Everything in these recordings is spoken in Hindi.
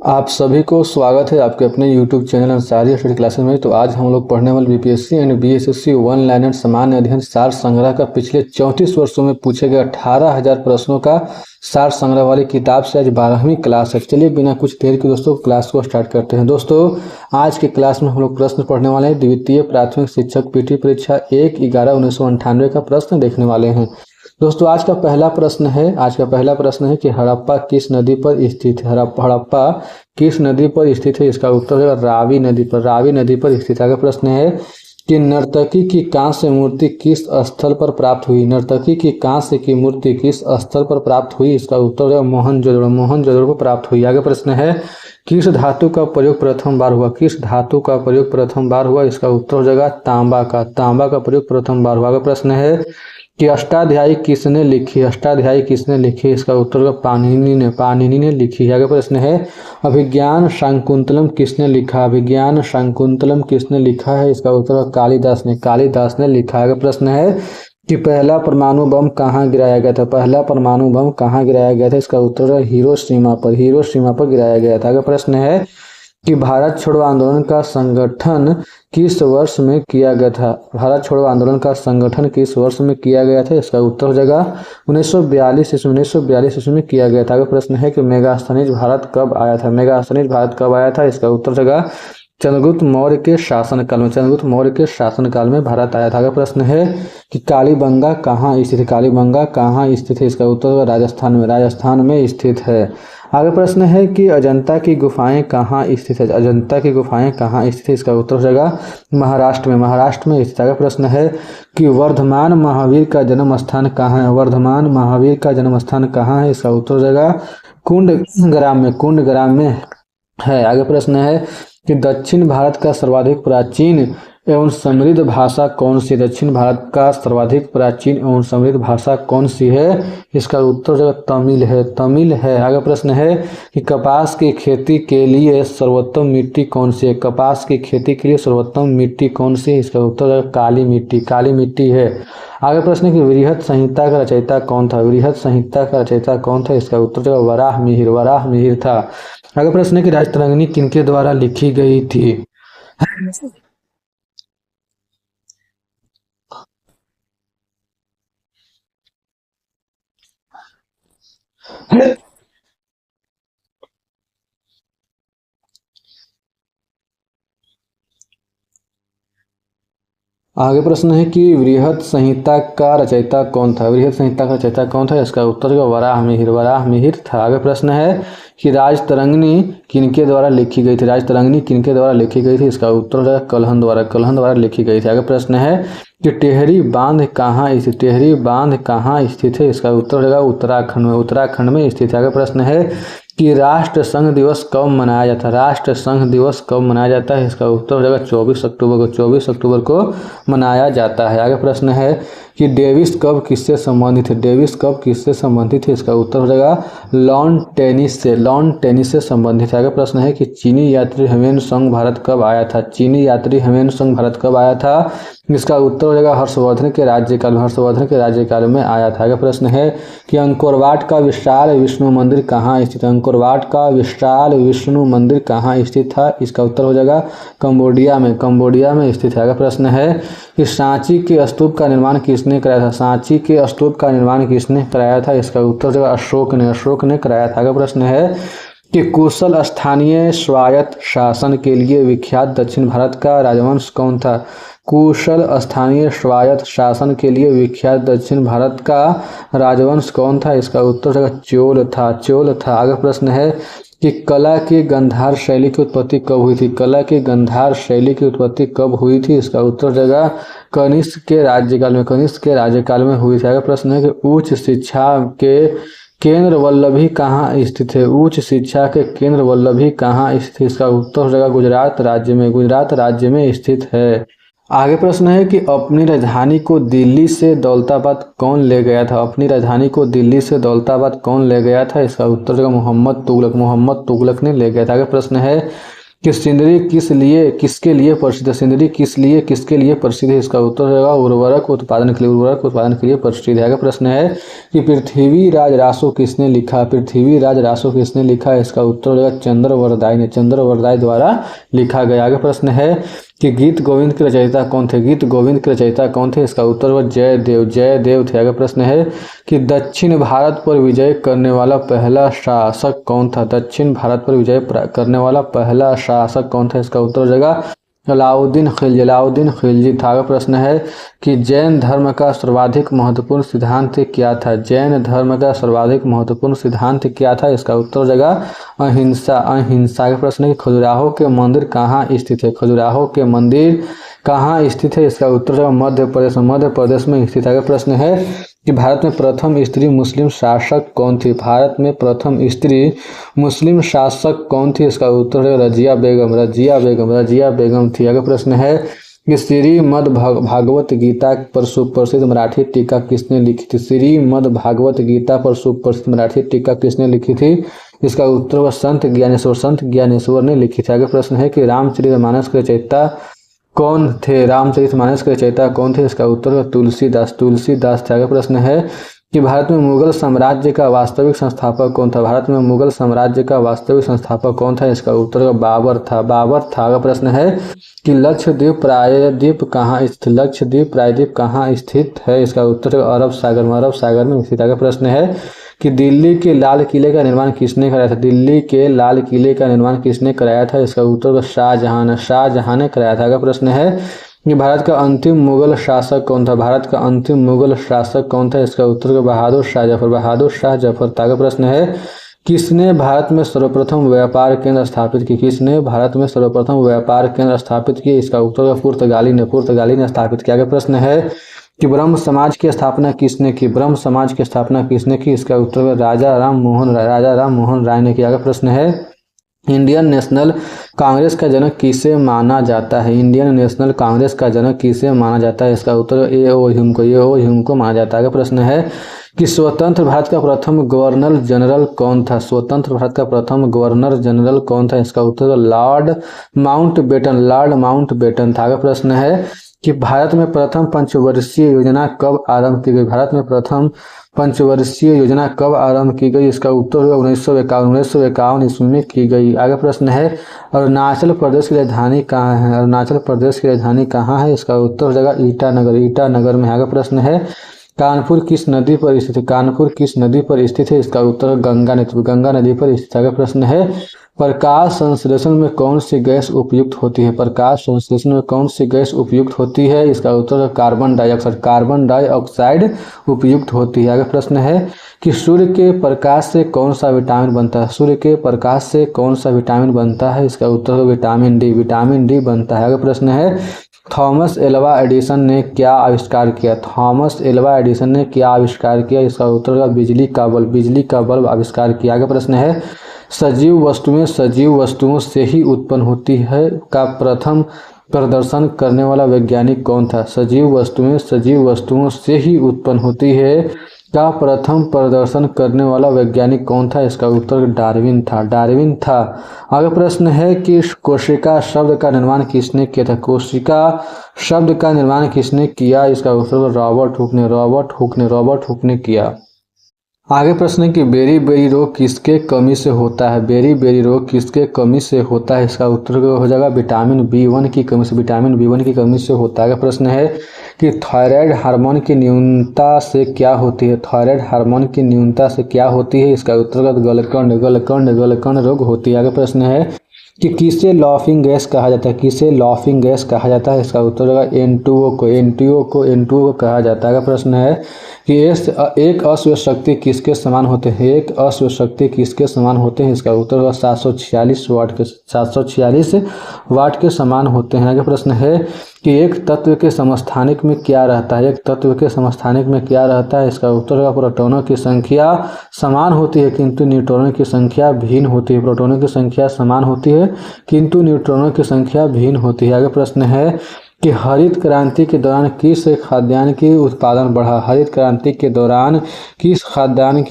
आप सभी को स्वागत है आपके अपने YouTube channel Ansari study classes में। तो आज हम लोग पढ़ने वाले BPSC and BSSC one liner सामान्य अध्ययन सार संग्रह का पिछले 34 वर्षों में पूछे गए 18,000 प्रश्नों का सार संग्रह वाली किताब से आज 12वीं क्लास है। चलिए बिना कुछ देर के दोस्तों क्लास को स्टार्ट करते हैं। दोस्तों आज के क्लास में हम लोग प्रश्न पढ़ने वाले हैं। द्वितीय प्राथमिक शिक्षक पीटी परीक्षा 1/11/1998 का प्रश्न देखने वाले हैं। दोस्तों आज का पहला प्रश्न है कि हड़प्पा किस नदी पर स्थित है। हड़प्पा किस नदी पर स्थित है? इसका उत्तर है रावी नदी पर स्थित है। अगला प्रश्न है कि नर्तकी की कांस्य मूर्ति किस स्थल पर प्राप्त हुई? नर्तकी की कांस्य की मूर्ति किस स्थल पर प्राप्त हुई? इसका उत्तर है मोहनजोदड़ो पर प्राप्त हुई। आगे प्रश्न है किस धातु का प्रयोग प्रथम बार हुआ? इसका उत्तर हो जाएगा तांबा का प्रयोग प्रथम बार हुआ। आगे प्रश्न है कि अष्टाध्यायी किसने लिखी? इसका उत्तर होगा पाणिनि ने लिखी। आगे प्रश्न है अभिज्ञान शाकुंतलम किसने लिखा है? इसका उत्तर कालिदास ने लिखा। आगे प्रश्न है कि पहला परमाणु बम कहाँ गिराया गया था? इसका उत्तर है हिरोशिमा पर गिराया गया था। आगे प्रश्न है कि भारत छोड़ो आंदोलन का संगठन किस वर्ष में किया गया था? इसका उत्तर हो जाएगा 1942 ईस्वी में किया गया था। आगे प्रश्न है कि मेगास्थनीज भारत कब आया था? इसका उत्तर हो जाएगा चंद्रगुप्त मौर्य के शासनकाल में भारत आया था। आगे प्रश्न है कि कालीबंगा कहाँ स्थित है? इसका उत्तर होगा राजस्थान में स्थित है। आगे प्रश्न है कि अजंता की गुफाएं कहाँ स्थित है? इसका उत्तर हो जाएगा महाराष्ट्र में स्थित। आगे प्रश्न है कि वर्धमान महावीर का जन्म स्थान कहाँ है? इसका उत्तर हो जाएगा कुंडग्राम में है। आगे प्रश्न है कि दक्षिण भारत का सर्वाधिक प्राचीन एवं समृद्ध भाषा कौन सी है? इसका उत्तर तमिल है। आगे प्रश्न है कि कपास की खेती के लिए सर्वोत्तम मिट्टी कौन सी है? इसका उत्तर काली मिट्टी है। आगे प्रश्न है कि वृहत संहिता का रचयिता कौन था? इसका उत्तर वराह मिहिर था। आगे प्रश्न है कि राजतरंगिणी किनके द्वारा लिखी गई थी? आगे प्रश्न है कि वृहत संहिता का रचयिता कौन था? इसका उत्तर वराह मिहिर था। आगे प्रश्न है कि राजतरंगिणी किनके द्वारा लिखी गई थी? इसका उत्तर कल्हण द्वारा लिखी गई थी। आगे प्रश्न है कि टेहरी बांध कहाँ स्थित है? इसका उत्तर होगा उत्तराखंड में स्थित है। आगे प्रश्न है कि राष्ट्र संघ दिवस कब मनाया जाता है? इसका उत्तर हो जाएगा 24 अक्टूबर को मनाया जाता है। आगे प्रश्न है कि डेविस कप किससे संबंधित है? इसका उत्तर हो जाएगा लॉन टेनिस से संबंधित है। आगे प्रश्न है कि चीनी यात्री ह्वेनसांग भारत कब आया था? इसका उत्तर हो जाएगा हर्षवर्धन के राज्यकाल में आया था। आगे प्रश्न है कि अंकोरवाट का विशाल विष्णु मंदिर कहाँ स्थित था? इसका उत्तर हो जाएगा कंबोडिया में स्थित है। आगे प्रश्न है कि सांची के स्तूप का निर्माण किसने कराया था? इसका उत्तर हो जाएगा अशोक ने कराया था। आगे प्रश्न है कि कुशल स्थानीय स्वायत्त शासन के लिए विख्यात दक्षिण भारत का राजवंश कौन था? इसका उत्तर है चोल था। आगे प्रश्न है कि कला की गांधार शैली की उत्पत्ति कब हुई थी? इसका उत्तर देगा कनिष्क के राज्यकाल में हुई थी। आगे प्रश्न है कि उच्च शिक्षा के केंद्र वल्लभी कहाँ स्थित है? इसका उत्तर हो जाएगा गुजरात राज्य में स्थित है। आगे प्रश्न है कि अपनी राजधानी को दिल्ली से दौलताबाद कौन ले गया था? इसका उत्तर होगा मोहम्मद तुगलक ने ले गया था। आगे प्रश्न है कि सिंदरी किसके लिए प्रसिद्ध है? सिंदरी किसके लिए प्रसिद्ध है? इसका उत्तर होगा उर्वरक उत्पादन के लिए प्रसिद्ध है। अगला प्रश्न है कि पृथ्वीराज रासो किसने लिखा? पृथ्वीराज रासो किसने लिखा? इसका उत्तर होगा चंद्रवरदाई द्वारा लिखा गया। आगे प्रश्न है कि गीत गोविंद के रचयिता कौन थे? इसका उत्तर होगा जयदेव थे। आगे प्रश्न है कि दक्षिण भारत पर विजय करने वाला पहला शासक कौन था? दक्षिण भारत पर विजय करने वाला पहला शासक कौन था? इसका उत्तर हो जाएगा अलाउद्दीन खिलजी था। आगे प्रश्न है कि जैन धर्म का सर्वाधिक महत्वपूर्ण सिद्धांत क्या था? इसका उत्तर हो जाएगा अहिंसा। आगे प्रश्न है कि खजुराहो के मंदिर कहाँ स्थित है? इसका उत्तर है मध्य प्रदेश में स्थित है। आगे प्रश्न है कि भारत में प्रथम स्त्री मुस्लिम शासक कौन थी? इसका उत्तर है रजिया बेगम थी। आगे प्रश्न है कि श्रीमद् भागवत गीता पर सुप्रसिद्ध मराठी टीका किसने लिखी थी? इसका उत्तर वह संत ज्ञानेश्वर ने लिखी थी। आगे प्रश्न है कि रामचरितमानस के रचयिता कौन थे? इसका उत्तर तुलसीदास थे। आगे प्रश्न है कि भारत में मुगल साम्राज्य का वास्तविक संस्थापक कौन था? इसका उत्तर बाबर था। आगे प्रश्न है कि लक्षद्वीप प्रायद्वीप कहाँ स्थित है? इसका उत्तर अरब सागर में स्थित। आगे प्रश्न है कि दिल्ली के लाल किले का निर्माण किसने कराया था? इसका उत्तर शाहजहां ने कराया था। आगे प्रश्न है कि भारत का अंतिम मुगल शासक कौन था? इसका उत्तर बहादुर शाह जफर था। आगे प्रश्न है किसने भारत में सर्वप्रथम व्यापार केंद्र स्थापित किए? इसका उत्तर पुर्तगाली ने स्थापित किया। आगे प्रश्न है कि ब्रह्म समाज की स्थापना किसने की? इसका उत्तर राजा राम मोहन राय ने किया। आगे प्रश्न है इंडियन नेशनल कांग्रेस का जनक किसे माना जाता है? इसका उत्तर ए.ओ. ह्यूम को माना जाता है। आगे प्रश्न है कि स्वतंत्र भारत का प्रथम गवर्नर जनरल कौन था? इसका उत्तर लॉर्ड माउंटबेटन था। आगे प्रश्न है कि भारत में प्रथम पंचवर्षीय योजना कब आरंभ की गई? इसका उत्तर 1951 ईस्वी में की गई। आगे प्रश्न है अरुणाचल प्रदेश की राजधानी कहाँ है? इसका उत्तर हो जाएगा ईटानगर में। आगे प्रश्न है कानपुर किस नदी पर स्थित है? इसका उत्तर गंगा नदी पर स्थित। आगे प्रश्न है प्रकाश संश्लेषण में कौन सी गैस उपयुक्त होती है? इसका उत्तर कार्बन डाइऑक्साइड उपयुक्त होती है। आगे प्रश्न है कि सूर्य के प्रकाश से कौन सा विटामिन बनता है? इसका उत्तर विटामिन डी बनता है। आगे प्रश्न है थॉमस एल्वा एडिसन ने क्या आविष्कार किया? इसका उत्तर बिजली का बल्ब आविष्कार किया। आगे प्रश्न है सजीव वस्तुओं से ही उत्पन्न होती है का प्रथम प्रदर्शन करने वाला वैज्ञानिक कौन था? सजीव वस्तुओं से ही उत्पन्न होती है का प्रथम प्रदर्शन करने वाला वैज्ञानिक कौन था? इसका उत्तर डार्विन था। आगे प्रश्न है कि कोशिका शब्द का निर्माण किसने किया? इसका उत्तर रॉबर्ट हुक ने किया। आगे प्रश्न है कि बेरी रोग किसके कमी से होता है? इसका उत्तर हो जाएगा विटामिन बी1 की कमी से होता है। आगे प्रश्न है कि थायराइड हार्मोन की न्यूनता से क्या होती है? इसका उत्तर गलकंड रोग होती है। आगे प्रश्न है कि किसे लॉफिंग गैस कहा जाता है? इसका उत्तर होगा N2O को कहा जाता है। आगे प्रश्न है कि एक अश्व शक्ति किसके समान होते हैं? इसका उत्तर होगा 746 वाट के समान होते हैं। आगे प्रश्न है कि एक तत्व के समस्थानिक में क्या रहता है? इसका उत्तर होगा प्रोटॉनों की संख्या समान होती है किंतु न्यूट्रॉनों की संख्या भिन्न होती है। प्रोटॉनों की संख्या समान होती है किंतु न्यूट्रॉनों की संख्या भिन्न होती है। आगे प्रश्न है कि हरित क्रांति के दौरान किस खाद्यान्न की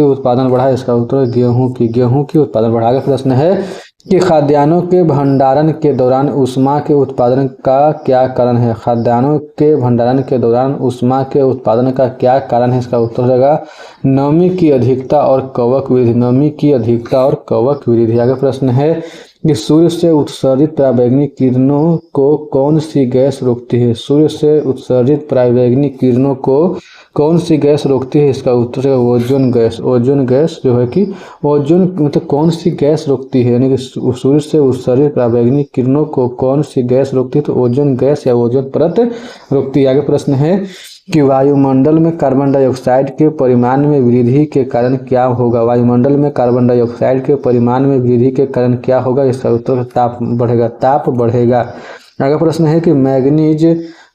उत्पादन बढ़ा? इसका उत्तर गेहूं की उत्पादन बढ़ा। आगे प्रश्न है कि खाद्यान्नों के भंडारण के दौरान ऊष्मा के उत्पादन का क्या कारण है। खाद्यान्नों के भंडारण के दौरान ऊष्मा के उत्पादन का क्या कारण है। इसका उत्तर हो जाएगा नमी की अधिकता और कवक वृद्धि। नमी की अधिकता और कवक वृद्धि। आगे प्रश्न है कि सूर्य से उत्सर्जित पराबैंगनी किरणों को कौन सी गैस रोकती है। सूर्य से उत्सर्जित पराबैंगनी किरणों को कौन सी गैस रोकती है। इसका उत्तर है ओजोन गैस। ओजोन गैस जो है कि ओजोन मतलब कौन सी गैस रोकती है, यानी कि सूर्य से उत्सर्जित पराबैंगनी किरणों को कौन सी गैस रोकती है, तो ओजोन गैस या ओजोन परत रोकती है। आगे प्रश्न है कि वायुमंडल में कार्बन डाइऑक्साइड के परिमाण में वृद्धि के कारण क्या होगा। वायुमंडल में कार्बन डाइऑक्साइड के परिमाण में वृद्धि के कारण क्या होगा। इसका उत्तर ताप बढ़ेगा। ताप बढ़ेगा। आगे प्रश्न है कि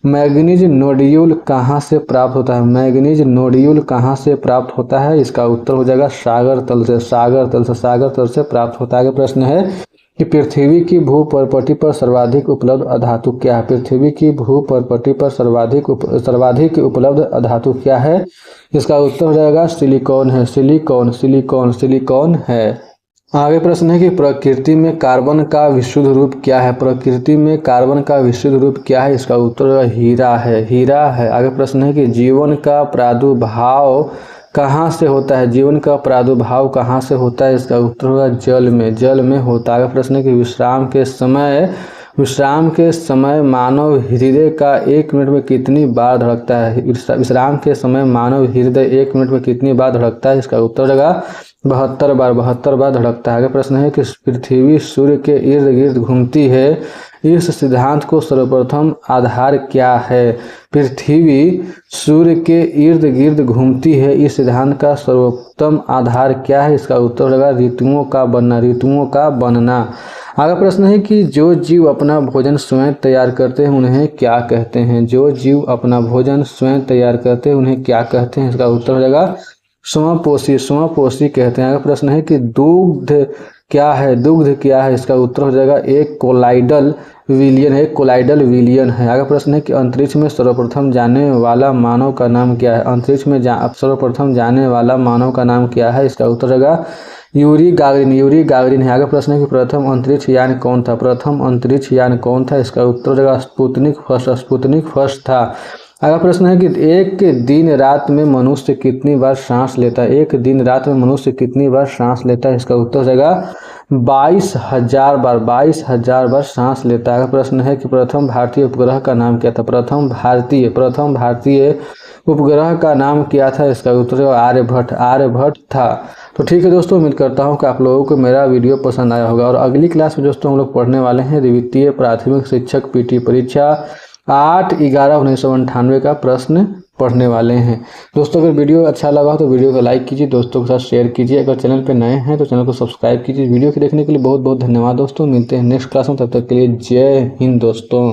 मैग्नीज नोड्यूल कहाँ से प्राप्त होता है। मैग्नीज नोड्यूल कहाँ से प्राप्त होता है। इसका उत्तर हो जाएगा सागर तल से। सागर तल से प्राप्त होता है। आगे प्रश्न है कि पृथ्वी की भूपर्पटी पर सर्वाधिक उपलब्ध अधातु क्या है। पृथ्वी की भूपर्पटी पर सर्वाधिक उपलब्ध अधातु क्या है। इसका उत्तर हो जाएगा सिलिकॉन है। सिलिकॉन है। आगे प्रश्न है कि प्रकृति में कार्बन का विशुद्ध रूप क्या है। प्रकृति में कार्बन का विशुद्ध रूप क्या है। इसका उत्तर हीरा है। आगे प्रश्न है कि जीवन का प्रादुर्भाव कहाँ से होता है। जीवन का प्रादुर्भाव कहाँ से होता है। इसका उत्तर होगा जल में होता है। आगे प्रश्न है कि विश्राम के समय मानव हृदय का 1 मिनट में कितनी बार धड़कता है। विश्राम के समय मानव हृदय 1 मिनट में कितनी बार धड़कता है। इसका उत्तर होगा 72 बार धड़कता है। आगे प्रश्न है कि पृथ्वी सूर्य के इर्द गिर्द घूमती है, इस सिद्धांत को सर्वप्रथम आधार क्या है। पृथ्वी सूर्य के इर्द गिर्द घूमती है, इस सिद्धांत का सर्वोत्तम आधार क्या है। इसका उत्तर होगा ऋतुओं का बनना। आगे प्रश्न है कि जो जीव अपना भोजन स्वयं तैयार करते हैं उन्हें क्या कहते हैं। जो जीव अपना भोजन स्वयं तैयार करते हैं उन्हें क्या कहते हैं। इसका उत्तर हो जाएगा स्वपोषी कहते हैं। आगे प्रश्न है कि दुग्ध क्या है। इसका उत्तर हो जाएगा एक कोलाइडल विलियन है। आगे प्रश्न है कि अंतरिक्ष में सर्वप्रथम जाने वाला मानव का नाम क्या है। अंतरिक्ष में सर्वप्रथम जाने वाला मानव का नाम क्या है। इसका उत्तर होगा यूरी गागरिन है। आगे प्रश्न है कि प्रथम अंतरिक्ष यान कौन था। इसका उत्तर हो जाएगा स्पुतनिक फर्स्ट था। अगला प्रश्न है कि एक दिन रात में मनुष्य कितनी बार सांस लेता है। एक दिन रात में मनुष्य कितनी बार सांस लेता है। इसका उत्तर हो जाएगा 22,000 बार सांस लेता है। प्रश्न है कि प्रथम भारतीय उपग्रह का नाम क्या था। प्रथम भारतीय उपग्रह का नाम क्या था। इसका उत्तर आर्यभट्ट था। तो ठीक है दोस्तों, उम्मीद करता हूँ कि आप लोगों को मेरा वीडियो पसंद आया होगा। और अगली क्लास में दोस्तों हम लोग पढ़ने वाले हैं द्वितीय प्राथमिक शिक्षक पीटी परीक्षा 8/11/1998 का प्रश्न पढ़ने वाले हैं। दोस्तों अगर वीडियो अच्छा लगा तो वीडियो को लाइक कीजिए, दोस्तों के साथ शेयर कीजिए। अगर चैनल पे नए हैं तो चैनल को सब्सक्राइब कीजिए। वीडियो को देखने के लिए बहुत बहुत धन्यवाद दोस्तों। मिलते हैं नेक्स्ट क्लास में, तब तक के लिए जय हिंद दोस्तों।